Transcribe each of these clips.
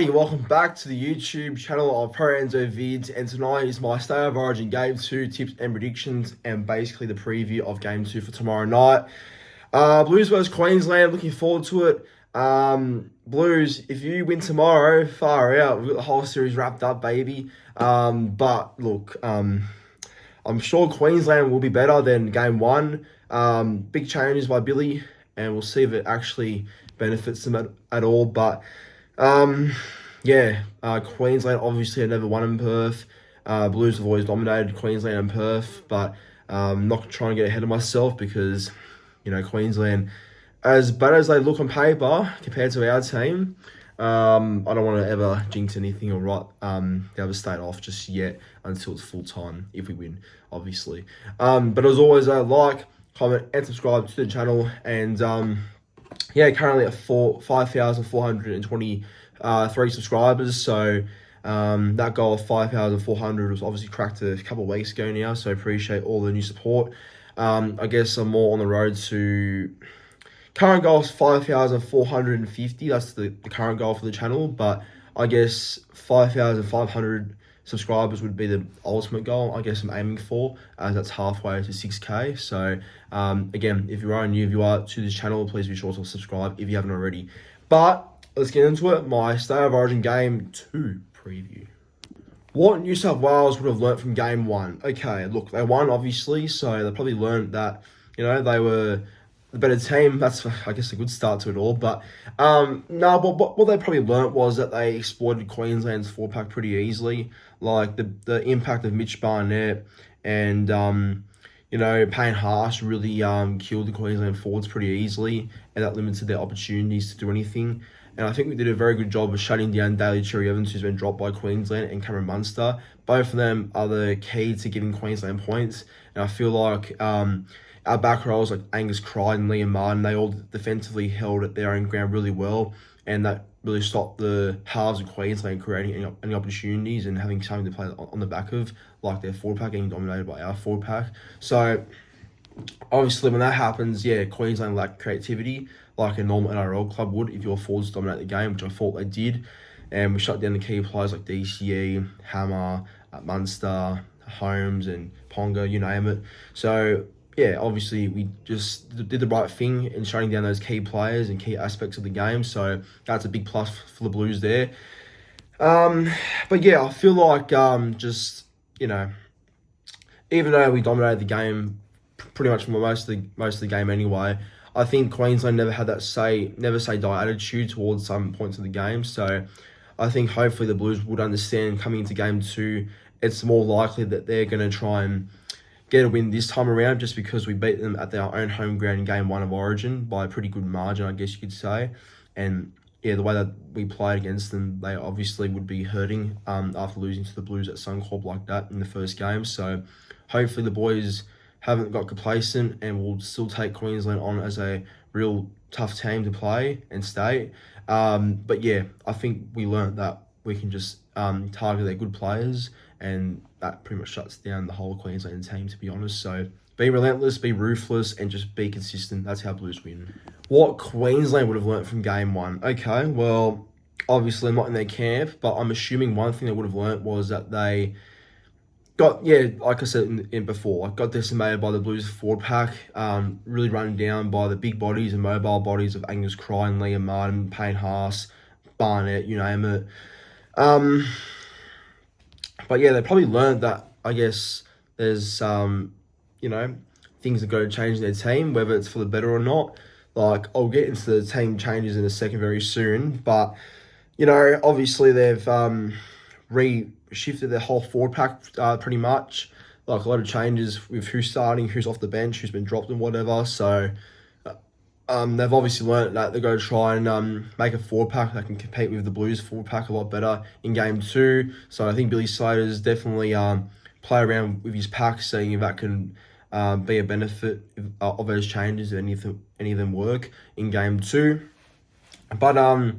everybody, welcome back to the YouTube channel of Pro Enzo Vids, and tonight is my State of Origin Game 2 tips and predictions, and basically the preview of Game 2 for tomorrow night. Blues versus Queensland, looking forward to it. Blues, if you win tomorrow, far out, we've got the whole series wrapped up, baby. But look, I'm sure Queensland will be better than Game 1. Big changes by Billy, and we'll see if it actually benefits them at all, but Queensland obviously have never won in Perth. Blues have always dominated Queensland and Perth, but I'm not trying to get ahead of myself because, Queensland, as bad as they look on paper compared to our team, I don't want to ever jinx anything or write the other state off just yet until it's full time, if we win, obviously. But as always, like, comment, and subscribe to the channel, and currently at 5,423 subscribers. So that goal of 5,400 was obviously cracked a couple of weeks ago now. So appreciate all the new support. I guess I'm more on the road to current goal is 5,450. That's the current goal for the channel. But I guess 5,500 subscribers would be the ultimate goal I guess I'm aiming for, as that's halfway to 6k. So again, if you are a new viewer to this channel, please be sure to subscribe if you haven't already. But let's get into it. My State of Origin Game 2 preview. What New South Wales would have learnt from Game 1? Okay, look, they won obviously, so they probably learned that they were the better team. That's, I guess, a good start to it all. But what they probably learnt was that they exploited Queensland's forward pack pretty easily. Like the impact of Mitch Barnett and Payne Haas really killed the Queensland forwards pretty easily, and that limited their opportunities to do anything. And I think we did a very good job of shutting down Daly Cherry Evans, who's been dropped by Queensland, and Cameron Munster. Both of them are the key to giving Queensland points. And I feel like our back rows like Angus Crichton and Liam Martin, they all defensively held at their own ground really well, and that really stopped the halves of Queensland creating any opportunities and having something to play on the back of, like their forward pack getting dominated by our forward pack. So obviously when that happens, Queensland lack creativity like a normal NRL club would if your forwards dominate the game, which I thought they did. And we shut down the key players like DCE, Hammer, Munster, Holmes and Ponga, you name it. So obviously we just did the right thing in shutting down those key players and key aspects of the game. So that's a big plus for the Blues there. I feel like even though we dominated the game pretty much for most of the game anyway, I think Queensland never had that never say die attitude towards some points of the game. So I think hopefully the Blues would understand coming into Game 2, it's more likely that they're going to try and get a win this time around, just because we beat them at their own home ground in Game 1 of Origin by a pretty good margin, I guess you could say. And the way that we played against them, they obviously would be hurting after losing to the Blues at Suncorp like that in the first game. So hopefully the boys haven't got complacent and will still take Queensland on as a real tough team to play and stay. I think we learnt that we can just target their good players, and that pretty much shuts down the whole Queensland team, to be honest. So be relentless, be ruthless, and just be consistent. That's how Blues win. What Queensland would have learnt from Game 1? Okay, well, obviously I'm not in their camp, but I'm assuming one thing they would have learnt was that they got, like I said before, got decimated by the Blues forward pack, really run down by the big bodies and mobile bodies of Angus Crichton, Liam Martin, Payne Haas, Barnett, you name it. They probably learned that, I guess, there's, things that go to change in their team, whether it's for the better or not. Like, I'll get into the team changes in a second very soon, but, obviously they've shifted their whole forward pack pretty much. Like, a lot of changes with who's starting, who's off the bench, who's been dropped and whatever. So they've obviously learnt that they're going to try and make a forward pack that can compete with the Blues forward pack a lot better in Game 2. So I think Billy Slater's definitely play around with his pack, seeing if that can be a benefit of those changes, if any of them work in Game 2. But I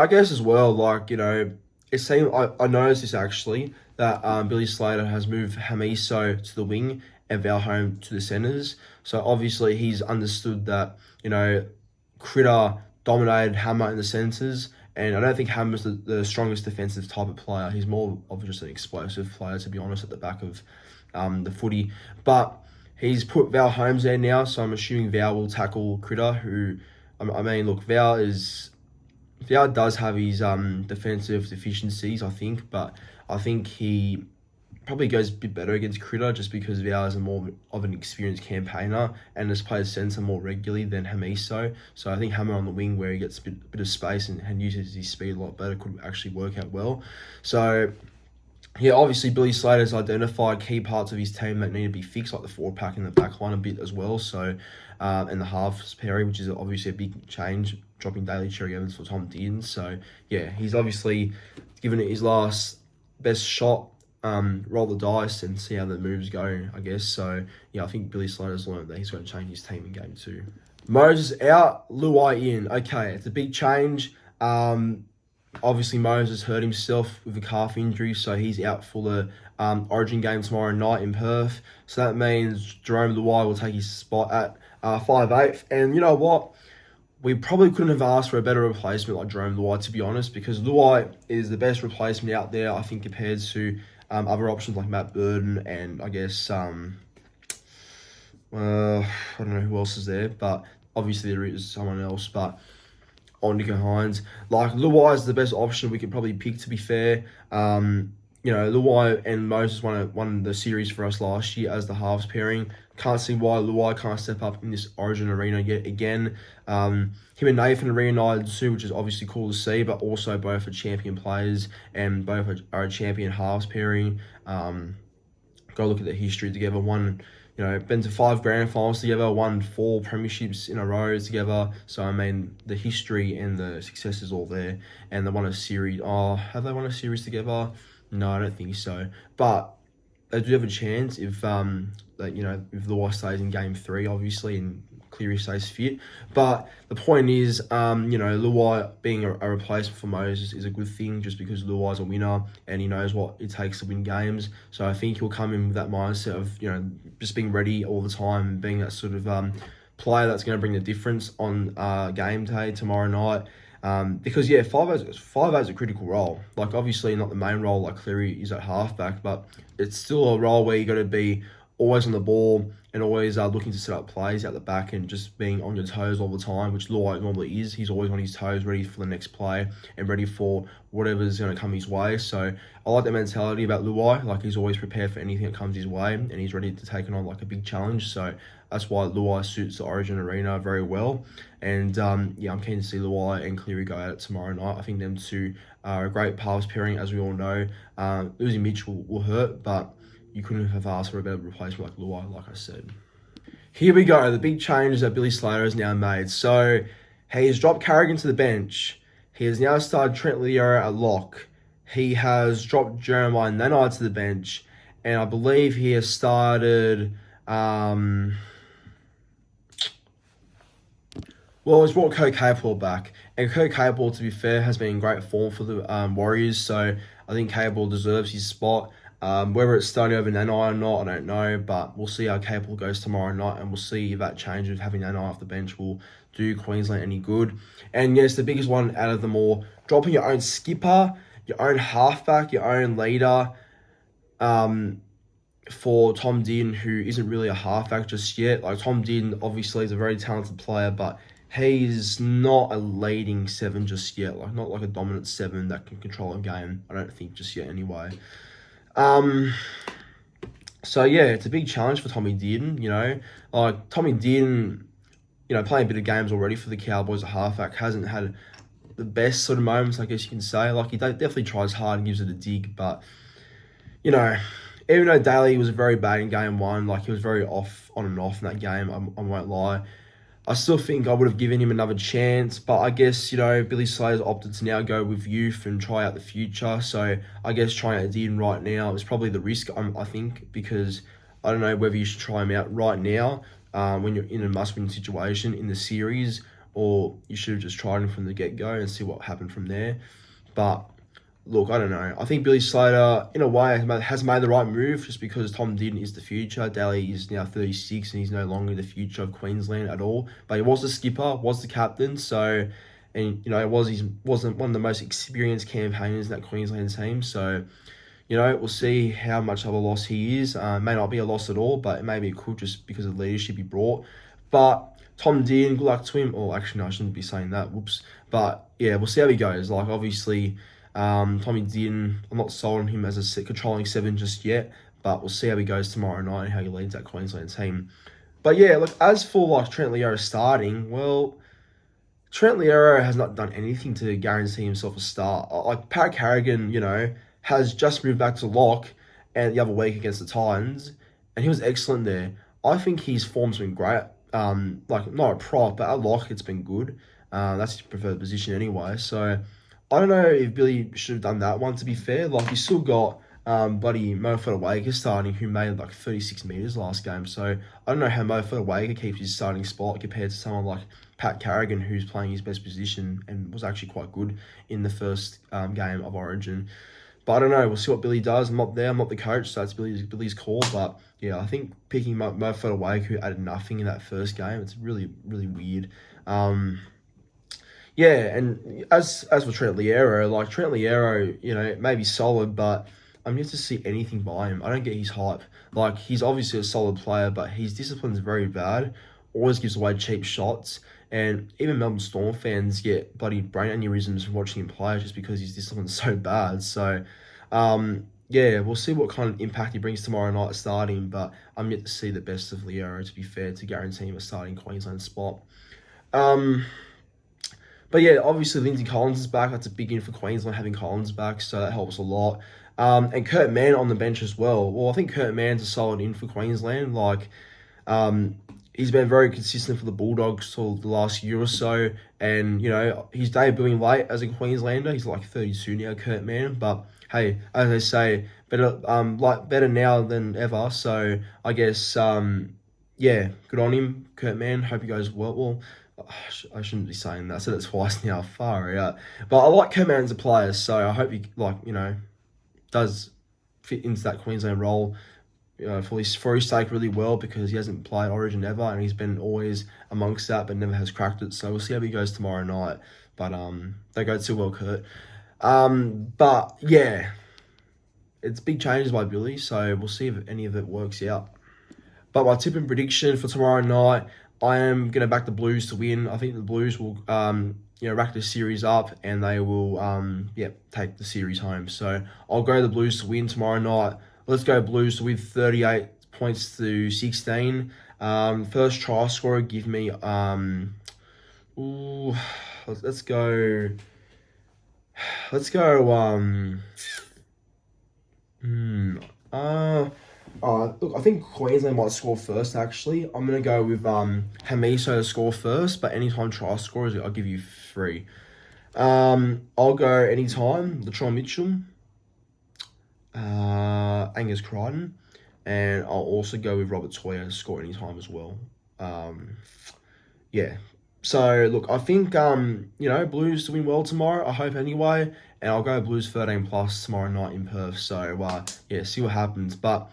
guess as well, it seemed, I noticed this actually, that Billy Slater has moved Hamiso to the wing and Valhome to the centres. So obviously he's understood that, Critter dominated Hammer in the centres, And I don't think Hammer's the strongest defensive type of player. He's more of just an explosive player, to be honest, at the back of the footy. But he's put Val Holmes there now, so I'm assuming Val will tackle Critter, who, I mean, look, Val does have his defensive deficiencies, I think, but I think he probably goes a bit better against Critter just because Val is more of an experienced campaigner and has played centre more regularly than Hamiso. So I think Hammer on the wing, where he gets a bit of space and uses his speed a lot better, could actually work out well. So yeah, obviously Billy Slater's identified key parts of his team that need to be fixed, like the forward pack and the back line a bit as well. So and the halves pairing, which is obviously a big change, dropping Daly Cherry Evans for Tom Dearden. So yeah, he's obviously given it his last best shot. Roll the dice and see how the moves go, I guess. So yeah, I think Billy Slater's learned that he's going to change his team in game 2. Moses out, Luai in. Okay, it's a big change. Obviously Moses hurt himself with a calf injury, so he's out for the Origin game tomorrow night in Perth. So that means Jerome Luai will take his spot at 5'8". And you know what? We probably couldn't have asked for a better replacement like Jerome Luai, to be honest, because Luai is the best replacement out there, I think, compared to other options like Matt Burden and I guess I don't know who else is there, but obviously there is someone else. But on Nico Hines, like Luai is the best option we could probably pick, to be fair. Luai and Moses won the series for us last year as the halves pairing. Can't see why Luai can't step up in this Origin arena yet again. Him and Nathan are reunited soon, which is obviously cool to see, but also both are champion players and both are a champion halves pairing. Go look at the history together. Been to 5 grand finals together, won 4 premierships in a row together. So, I mean, the history and the success is all there. And they won a series. Oh, have they won a series together? No, I don't think so. But they do have a chance if Luai stays in game 3, obviously, and Cleary stays fit. But the point is, Luai being a replacement for Moses is a good thing, just because Luai's a winner and he knows what it takes to win games. So I think he'll come in with that mindset of, just being ready all the time and being that sort of player that's going to bring the difference on game day tomorrow night. Because 5'8" is a critical role. Like, obviously not the main role like Cleary is at halfback, but it's still a role where you got to be always on the ball and always looking to set up plays out the back and just being on your toes all the time, which Luai normally is. He's always on his toes, ready for the next play and ready for whatever's going to come his way. So I like that mentality about Luai. Like, he's always prepared for anything that comes his way and he's ready to take it on like a big challenge. So that's why Luai suits the Origin arena very well. And I'm keen to see Luai and Cleary go at it tomorrow night. I think them two are a great halves pairing, as we all know. Losing Mitch will hurt, but you couldn't have asked for a better replacement like Luai, like I said. Here we go, the big changes that Billy Slater has now made. So he has dropped Carrigan to the bench. He has now started Trent Liero at lock. He has dropped Jeremiah Nanai to the bench. And I believe he has started... he's brought Kurt Capewell back. And Kurt Capewell, to be fair, has been in great form for the Warriors. So I think Capewell deserves his spot. Whether it's starting over Nanai or not, I don't know. But we'll see how Capewell goes tomorrow night. And we'll see if that change of having Nanai off the bench will do Queensland any good. And yes, the biggest one out of them all, dropping your own skipper, your own halfback, your own leader, for Tom Dearden, who isn't really a halfback just yet. Like, Tom Dearden obviously is a very talented player, but he's not a leading 7 just yet. Like, not like a dominant 7 that can control a game. I don't think just yet anyway. So yeah, it's a big challenge for Tommy Dearden, Like, Tommy Dearden, playing a bit of games already for the Cowboys at halfback, hasn't had the best sort of moments, I guess you can say. Like, he definitely tries hard and gives it a dig, but, even though Daly was very bad in game 1, like, he was very on and off in that game, I won't lie, I still think I would have given him another chance, but I guess, Billy Slater's opted to now go with youth and try out the future. So I guess trying out Dearden right now is probably the risk, I think, because I don't know whether you should try him out right now when you're in a must-win situation in the series, or you should have just tried him from the get-go and see what happened from there. But look, I don't know. I think Billy Slater, in a way, has made the right move just because Tom Dearden is the future. Daly is now 36 and he's no longer the future of Queensland at all. But he was the skipper, was the captain. So, and it wasn't one of the most experienced campaigners in that Queensland team. So we'll see how much of a loss he is. May not be a loss at all, but maybe it could just because of the leadership he brought. But Tom Dean, good luck to him. Or actually, no, I shouldn't be saying that. Whoops. But yeah, we'll see how he goes. Like, obviously, Tommy Dean, I'm not sold on him as a controlling 7 just yet, but we'll see how he goes tomorrow night and how he leads that Queensland team. But yeah, look, as for like Trent Loiero starting, well, Trent Loiero has not done anything to guarantee himself a start. Like Pat Carrigan, has just moved back to lock and the other week against the Titans, and he was excellent there. I think his form's been great. Like not a prop, but at lock it's been good. That's his preferred position anyway. So I don't know if Billy should have done that one. To be fair, like you still got buddy Mo Fotuaika starting, who made like 36 meters last game. So I don't know how Mo Fotuaika keeps his starting spot compared to someone like Pat Carrigan, who's playing his best position and was actually quite good in the first game of Origin. But I don't know. We'll see what Billy does. I'm not there. I'm not the coach, so that's Billy's call. But yeah, I think picking Mo Fotuaika, who added nothing in that first game, it's really, really weird. Yeah, and as for Trent Loiero, like Trent Loiero, it may be solid, but I'm yet to see anything by him. I don't get his hype. Like, he's obviously a solid player, but his discipline's very bad. Always gives away cheap shots. And even Melbourne Storm fans get bloody brain aneurysms from watching him play just because his discipline's so bad. So, yeah, we'll see what kind of impact he brings tomorrow night starting, but I'm yet to see the best of Loiero, to be fair, to guarantee him a starting Queensland spot. But yeah, obviously Lindsay Collins is back. That's a big in for Queensland, having Collins back, so that helps a lot. And Kurt Mann on the bench as well. Well, I think Kurt Mann's a solid in for Queensland. Like, he's been very consistent for the Bulldogs for the last year or so. And, he's debuting late as a Queenslander. He's like 32 now, Kurt Mann. But hey, as I say, better now than ever. So I guess, yeah, good on him, Kurt Mann. Hope he goes well. I shouldn't be saying that. I said it twice now. Far out. But I like Kurt Mann as a player, so I hope he does fit into that Queensland role, for his sake really well, because he hasn't played Origin ever and he's been always amongst that but never has cracked it. So we'll see how he goes tomorrow night. But don't go too well, Kurt. But yeah, it's big changes by Billy, so we'll see if any of it works out. But my tip and prediction for tomorrow night, I am going to back the Blues to win. I think the Blues will, rack the series up and they will, take the series home. So I'll go the Blues to win tomorrow night. Let's go Blues to win 38 points to 16. First try scorer, give me, let's go. Look, I think Queensland might score first, actually. I'm going to go with Hamiso to score first, but anytime try scorers, I'll give you 3. I'll go anytime, Latrell Mitchell, Angus Crichton, and I'll also go with Robert Toya to score anytime as well. Yeah. So, look, I think, Blues to win well tomorrow, I hope anyway, and I'll go Blues 13 plus tomorrow night in Perth. So, see what happens. But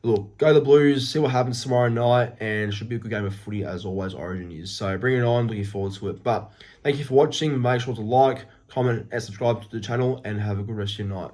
look, go the Blues, see what happens tomorrow night, and it should be a good game of footy as always Origin is. So bring it on, looking forward to it. But thank you for watching. Make sure to like, comment, and subscribe to the channel, and have a good rest of your night.